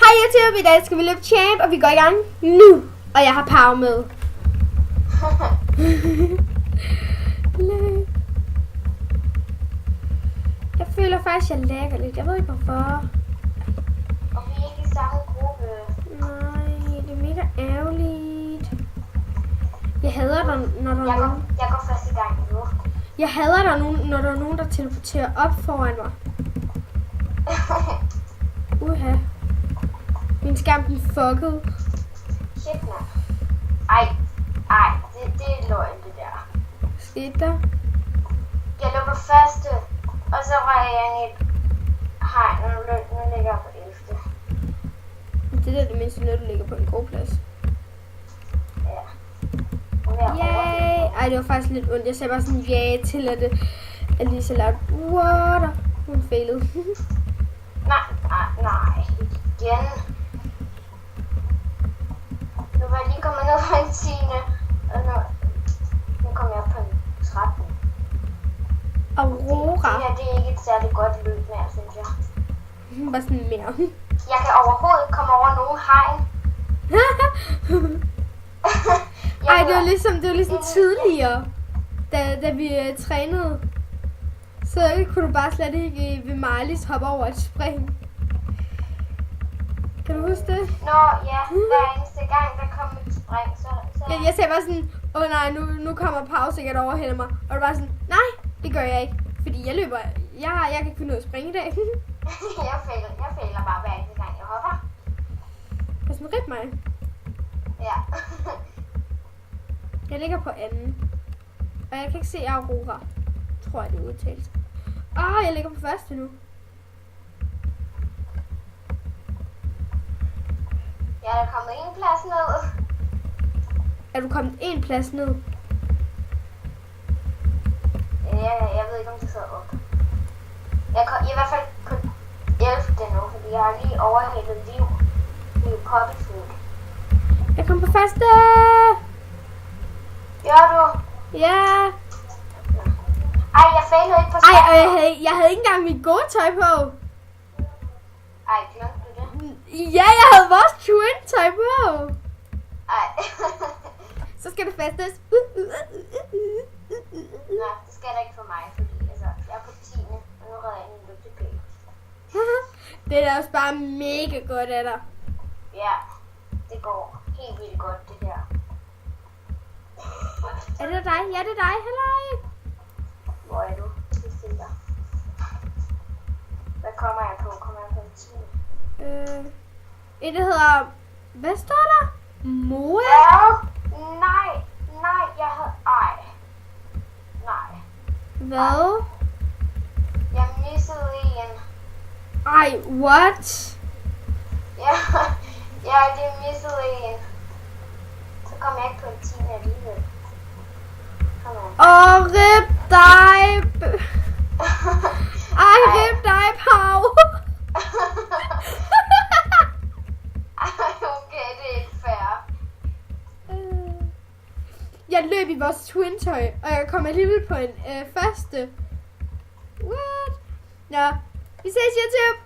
Hej YouTube, i dag skal vi løbe champ, og vi går i gang nu. Og jeg har Pau med. Jeg føler faktisk, jeg lægger lidt. Jeg ved ikke hvorfor. Og vi er ikke i samme gruppe. Nej, det er mega ærgerligt. Jeg hader dig, når der er nogen. Jeg går første gang nu. Jeg hader dig, når der er nogen, der teleporterer op foran mig. Uha. Min skærm den fuckede. Shit, man. Ej, det er løgn, det der. Skete der? Jeg lå på første, og så var jeg i et hegn, og nu ligger jeg på 11. Det der er det mindste noget, du ligger på en god plads. Ja. Nu er jeg Yay! Ej, det var faktisk lidt ondt. Jeg sagde bare sådan ja til, at Lisa lavede water. Hun failede. Nej. Igen. Nu var jeg lige kommet ned på en 10. Og nu kommer jeg på en 13. Aurora. Det her, det er ikke et særligt godt løb mere, synes jeg. Bare sådan mere. Jeg kan overhovedet ikke komme over nogen hegn. Ej, det var ligesom tidligere, da vi trænede. Så kunne du bare slet ikke ved Marlies hoppe over et spring. Kan du huske det? Nå, ja. Hver eneste gang, der kom et spring, så... Jeg sagde bare sådan, nej, nu kommer Pau sikkert over hende mig. Og det var sådan, nej, det gør jeg ikke. Fordi jeg løber, jeg kan ikke finde ud af at springe i dag. jeg fejler bare hver eneste gang, jeg hopper. Det er sådan, rip mig. Ja. Jeg ligger på anden. Og jeg kan ikke se Aurora. Tror jeg, det er udtalt. Jeg ligger på første nu. Jeg er kommet en plads ned. Er du kommet en plads ned? Jeg ved ikke, om det sidder op. Jeg er i hvert fald på 11. nu, fordi jeg har lige overhældet liv poppyfood. Jeg kom på første! Gør du? Ja! Ej, jeg failede ikke på Ej, og skærmen. jeg havde ikke engang mit gode tøj på. Ej, glemte du det? Ja, jeg havde vores twin-tøj på. Ej. Så skal det festes. Nej, det skal der ikke for mig, fordi altså, jeg er på 10. Og nu redder jeg en lygtepæl. Det er da også bare mega godt af dig. Ja, det går helt vildt godt, det her. Er det dig? Ja, det er dig. Halløj. Hvor er du? Det stiller. Hvad kommer jeg på? Kommer jeg på en 10? Det hedder... Hvad står der? Moa? Ja, nej, jeg havde... Nej. Hvad? Jeg missede en. Ej, what? Ja, det missede en. Så kom jeg ikke på en 10 alligevel. Kom on. Rip dig. Rip dig, Pau. Okay, det er ikke fair. Jeg løb i vores twin-tøj, og jeg kom alligevel på en første. What? Nå, vi ses YouTube.